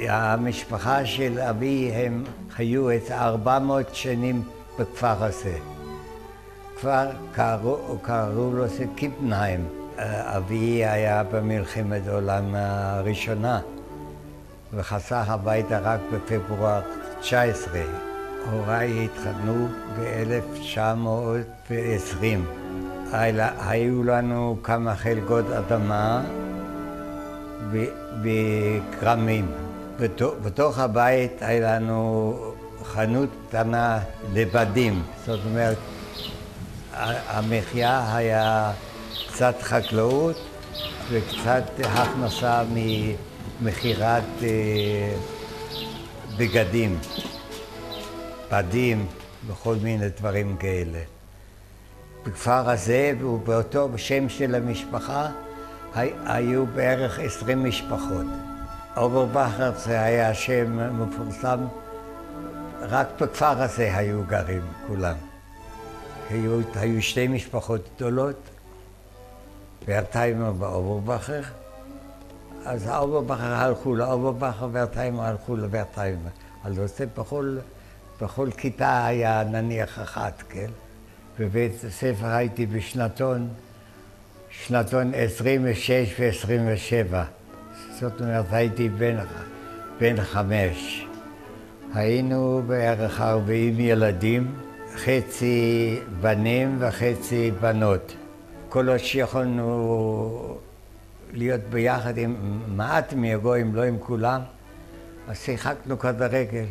המשפחה של אבי הם חיו את 400 שנים בכפר הזה. כבר קראו לו קיפנהיים. אבי היה במלחמת העולם הראשונה וחזר הביתה רק בפברואר 19. הוריי התחתנו ב-1920. היו לנו כמה חלקות אדמה וכרמים. בתוך הבית היה לנו חנות קטנה לבדים. זאת אומרת, המחיה היה קצת חקלאות וקצת הכנסה ממכירת בגדים, בדים וכל מיני דברים כאלה. בכפר הזה ובאותו שם של המשפחה היו בערך 20 משפחות. אוברבכר זה היה שם מפורסם, רק בכפר הזה היו גרים כולם. היו שתי משפחות גדולות, ורטהיימר ואוברבכר. אז האוברבכר הלכו לאוברבכר, ורטהיימר הלכו לורטהיימר. אז זה בכל כיתה היה נניח אחת, כן? בבית הספר הייתי בשנתון 26 ו-27. זאת אומרת, הייתי בן 5. היינו בערך 40 ילדים, חצי בנים וחצי בנות. כל עוד שיכולנו להיות ביחד עם מעט מהגויים, לא עם כולם, אז שיחקנו כדורגל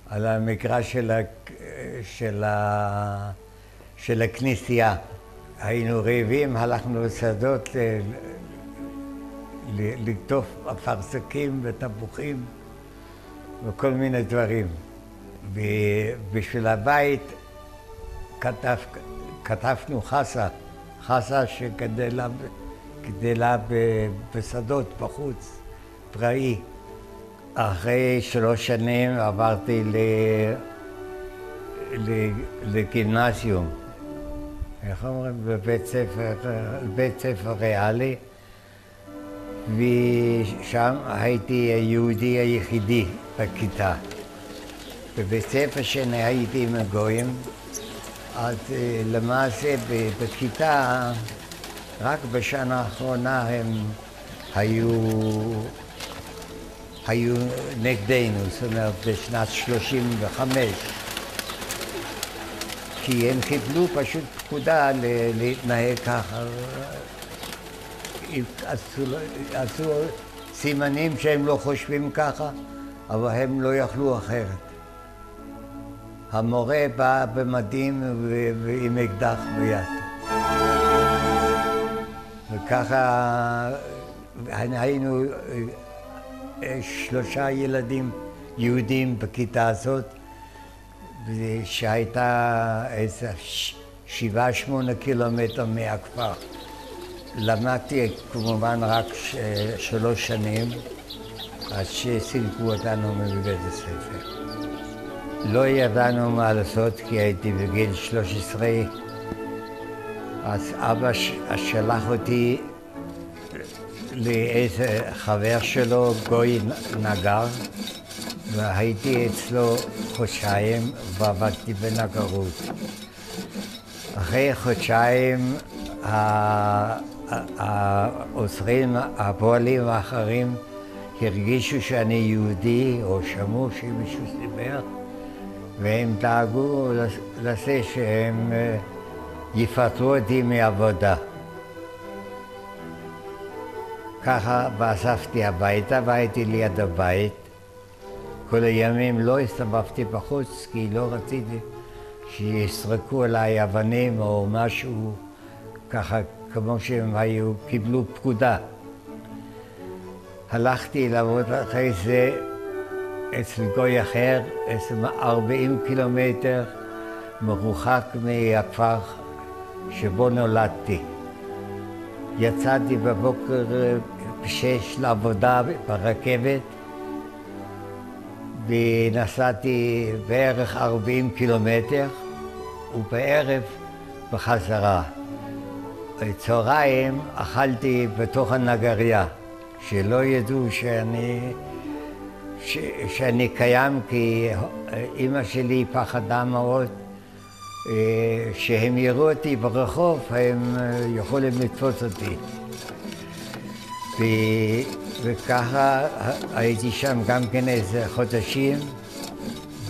על המגרש של הכנסייה. היינו רעבים, הלכנו לשדות לקטוף אפרסקים ותפוחים וכל מיני דברים. ובשביל הבית כתבנו חסה שגדלה בשדות בחוץ, פראי. אחרי 3 שנים עברתי לגימנסיום. איך אומרים? בבית ספר ריאלי, ושם הייתי היהודי היחידי בכיתה. בבית ספר שאני הייתי עם הגויים, אז למעשה בכיתה, רק בשנה האחרונה הם היו נגדנו, זאת אומרת בשנת 35. כי הם קיבלו פשוט פקודה להתנהג ככה. עשו סימנים שהם לא חושבים ככה, אבל הם לא יכלו אחרת. המורה בא במדים ועם אקדח ביד. וככה היינו 3 ילדים יהודים בכיתה הזאת, שהייתה איזה 7-8 קילומטר מהכפר. למדתי כמובן רק 3 שנים, עד שסילקו אותנו מבית הספר. לא ידענו מה לעשות כי הייתי בגיל 13, אז אבא שלח אותי לאיזה חבר שלו, גוי נגר, והייתי אצלו חודשיים ועבדתי בנגרות. אחרי חודשיים העוזרים, הפועלים האחרים הרגישו שאני יהודי או שמעו שמישהו סיפר, והם דאגו לזה שהם יפטרו אותי מעבודה. ככה ועזבתי הביתה והייתי ליד הבית. כל הימים לא הסתובבתי בחוץ כי לא רציתי שיסרקו עליי אבנים או משהו ככה כמו שהם קיבלו פקודה. הלכתי לעבוד אחרי זה אצל גוי אחר, 40 קילומטר מרוחק מהכפר שבו נולדתי. יצאתי בבוקר ב-6 לעבודה ברכבת ונסעתי בערך 40 קילומטר ובערב בחזרה. בצהריים אכלתי בתוך הנגריה, שלא ידעו שאני שאני קיים כי אמא שלי פחדה מאוד שהם יראו אותי ברחוב, הם יכולים לתפוס אותי. וככה הייתי שם גם כן איזה חודשים,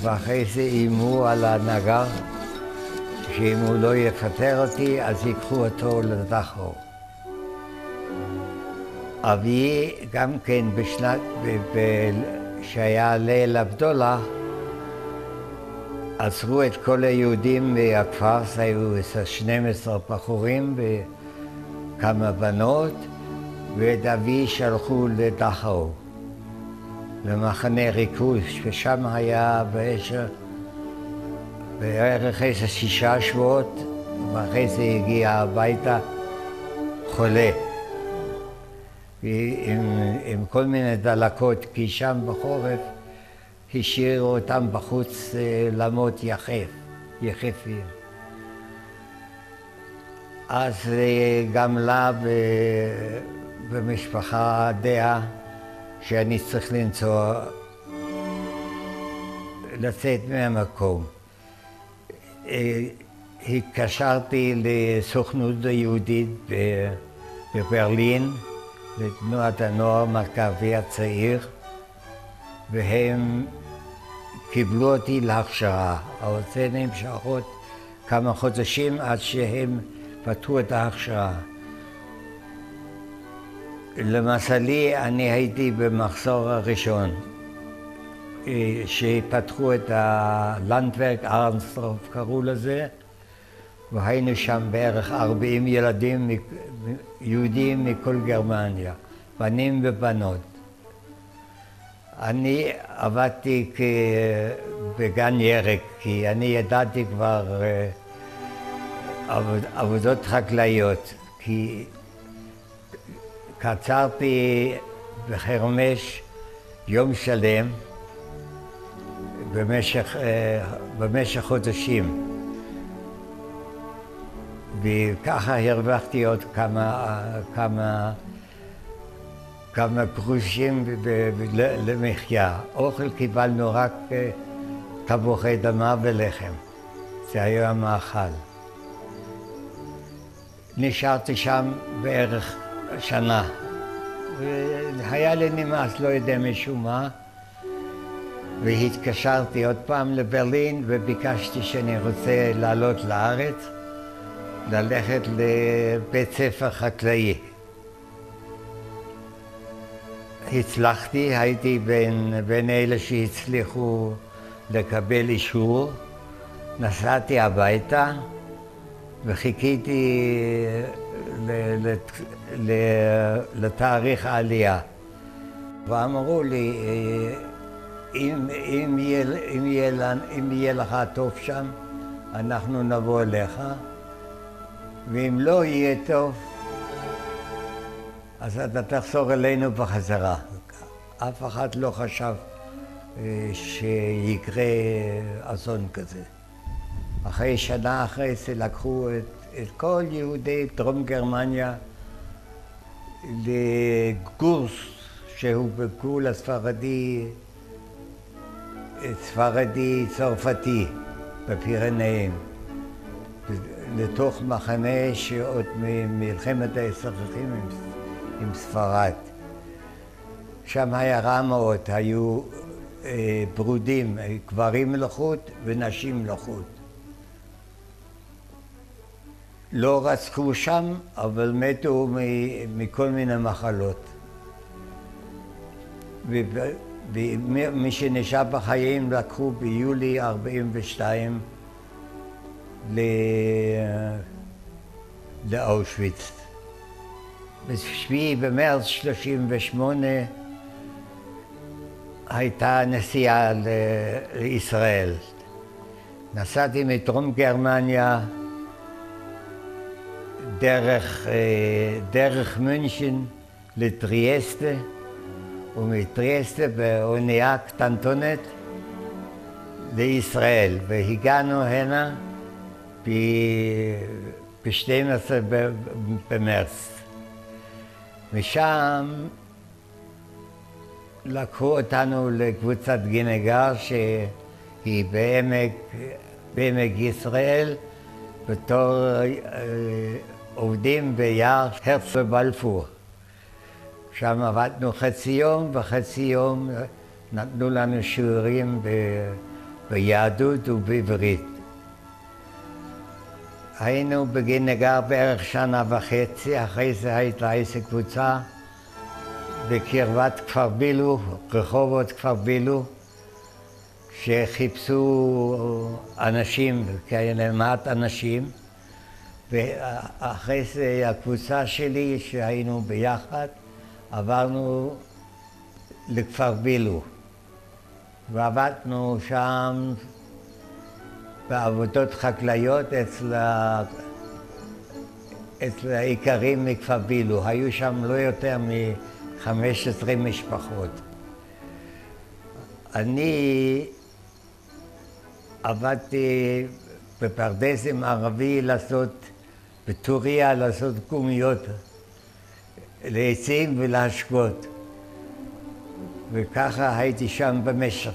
ואחרי זה איימו על הנגר שאם הוא לא יפטר אותי אז ייקחו אותו לדכאו. אבי גם כן שהיה ליל הבדולח, עצרו את כל היהודים מהכפר, היו 12 בחורים וכמה בנות, ואת אבי שלחו לדכאו, למחנה ריכוז, ושם היה בערך איזה 6 שבועות, ואחרי זה הגיע הביתה חולה. עם כל מיני דלקות, כי שם בחורף השאירו אותם בחוץ למות יחפים. אז גם לה במשפחה דעה שאני צריך לצאת מהמקום. התקשרתי לסוכנות היהודית בברלין, לתנועת הנוער מכבי הצעיר, והם קיבלו אותי להכשרה. אבל זה נמשכות כמה חודשים עד שהם פתחו את ההכשרה. למזלי, אני הייתי במחזור הראשון, שפתחו את הלנדברג ארנסטרוף קראו לזה, והיינו שם בערך 40 ילדים יהודים מכל גרמניה, בנים ובנות. אני עבדתי בגן ירק, כי אני ידעתי כבר עבודות חקלאיות, כי קצרתי בחרמש יום שלם במשך חודשים. וככה הרווחתי עוד כמה גרושים למחיה. אוכל קיבלנו רק תפוחי אדמה ולחם. זה היה המאכל. נשארתי שם בערך שנה. והיה לי נמאס, לא יודע משום מה. והתקשרתי עוד פעם לברלין וביקשתי שאני רוצה לעלות לארץ, ללכת לבית ספר חקלאי. הצלחתי, הייתי בין אלה שהצליחו לקבל אישור. נסעתי הביתה וחיכיתי לתאריך העלייה. ואמרו לי, אם יהיה לך טוב שם, אנחנו נבוא אליך, ואם לא יהיה טוב, אז אתה תחזור אלינו בחזרה. אף אחד לא חשב שיקרה אסון כזה. אחרי שנה אחרי זה לקחו את כל יהודי דרום גרמניה לגורס, שהוא בגבול הספרדי-צרפתי בפירנאים, לתוך מחנה שעוד ממלחמת האזרחים עם ספרד. שם היה רע מאוד, היו ברודים, גברים לחוד ונשים לחוד. לא רצחו שם, אבל מתו מכל מיני מחלות. ומי שנשאר בחיים לקחו ביולי 42 לאושוויץ. ב-7 במרץ 38 הייתה נסיעה לישראל. נסעתי מדרום גרמניה דרך מünchen לטריאסטה, ומטריאסטה באונייה קטנטונת לישראל, והגענו הנה ב-12 במרץ. משם לקחו אותנו לקבוצת גינגר שהיא בעמק ישראל בתור עובדים ביער הרץ בבלפור. שם עבדנו חצי יום, וחצי יום נתנו לנו שיעורים ביהדות ובעברית. היינו בגינגר בערך שנה וחצי, אחרי זה הייתה איזו קבוצה בקרבת כפר בילו, רחובות כפר בילו, שחיפשו אנשים, כאלה מעט אנשים, ואחרי זה הקבוצה שלי שהיינו ביחד, עברנו לכפר בילו, ועבדנו שם בעבודות חקלאיות אצל האיכרים מכפר בילו. היו שם לא יותר מ-15 משפחות. אני עבדתי בפרדס עם ערבי בטוריה לעשות גומיות לעצים ולהשקות. וככה הייתי שם במשך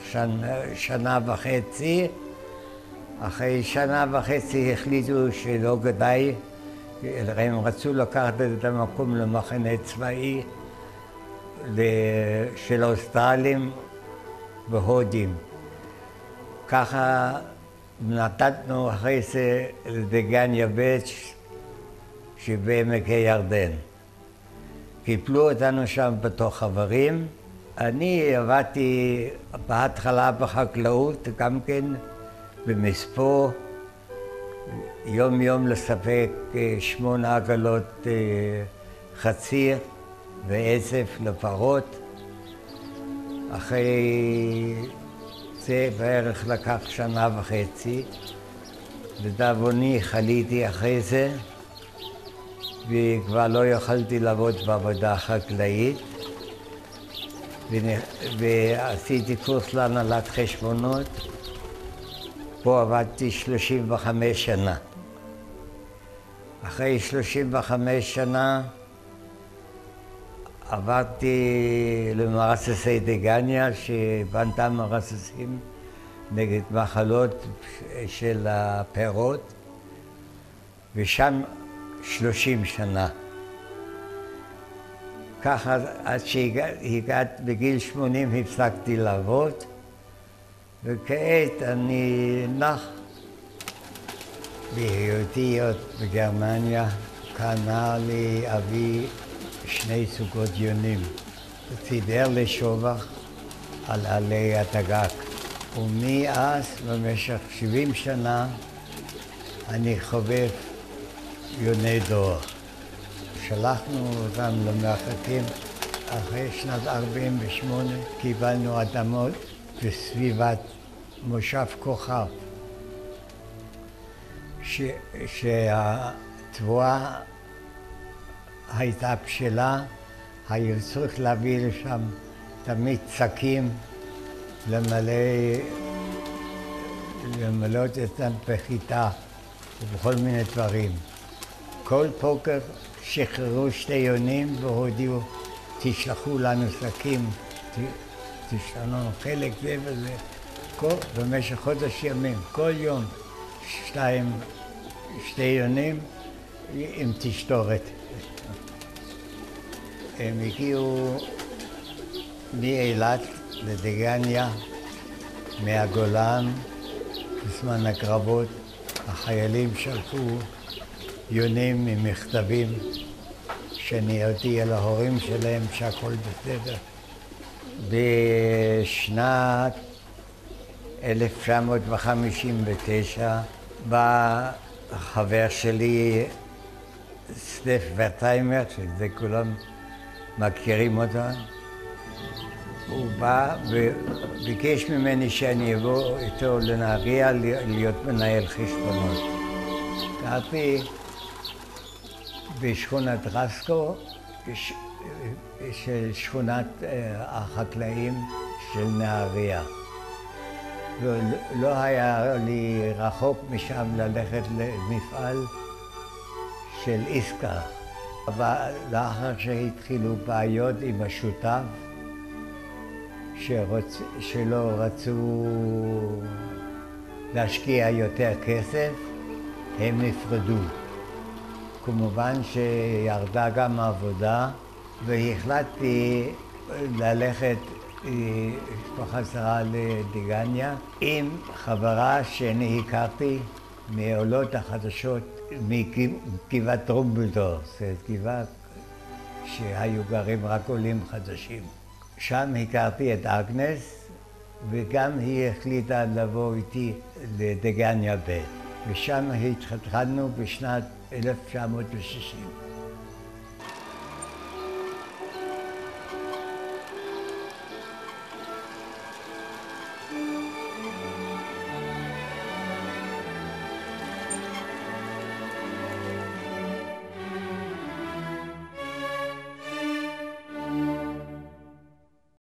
שנה וחצי. אחרי שנה וחצי החליטו שלא כדאי, הם רצו לקחת את המקום למחנה צבאי של אוסטרלים והודים. ככה נתנו אחרי זה לדגניה ב' שבעמק הירדן. קיפלו אותנו שם בתוך חברים. אני עבדתי בהתחלה בחקלאות, גם כן במספוא, יום יום לספק 8 עגלות חציר ועצף לפרות. אחרי זה בערך לקח שנה וחצי. לדאבוני חליתי אחרי זה, וכבר לא יכולתי לעבוד בעבודה חקלאית, ועשיתי קורס להנהלת חשבונות. פה עבדתי 35 שנה. אחרי 35 שנה עברתי למרססי דגניה, שבנתה מרססים נגד מחלות של הפירות, ושם 30 שנה. ככה עד שהגעת בגיל 80 הפסקתי לעבוד, וכעת אני נח. בהיותי עוד בגרמניה קנה לי אבי 2 זוגות יונים. הוא סידר לי שובח על עלי הדגק. ומאז, במשך 70 שנה, אני חובב יוני דור. שלחנו אותם למרחקים. אחרי שנת 48 קיבלנו אדמות בסביבת מושב כוכב, שהתבואה הייתה בשלה. היו צריך להביא לשם תמיד שקים למלא אותם בחיטה ובכל מיני דברים. כל בוקר שחררו 2 יונים והודיעו, תשלחו לנו שקים, תשלחו לנו חלק זה וזה. במשך חודש ימים, כל יום 2 יונים עם תשתורת. הם הגיעו מאילת לדגניה, מהגולן, בזמן הקרבות. החיילים שלחו יונים עם מכתבים שאני הודיע להורים שלהם שהכל בסדר. בשנת 1959 בא החבר שלי, סטף ורטהיימר, שזה כולם מכירים אותה. הוא בא וביקש ממני שאני אבוא איתו לנהריה להיות מנהל חשבונות. גרתי בשכונת רסקו, של שכונת החקלאים של נהריה. לא היה לי רחוק משם ללכת למפעל של איסקה. אבל לאחר שהתחילו בעיות עם השותף, שלא רצו להשקיע יותר כסף, הם נפרדו. כמובן שירדה גם העבודה, והחלטתי ללכת בחזרה לדגניה עם חברה שאני הכרתי מעולות החדשות מגבעת טרומפלדור, זאת גבעה שהיו גרים רק עולים חדשים. שם הכרתי את אגנס, וגם היא החליטה לבוא איתי לדגניה ב', ושם התחתנו בשנת 1960.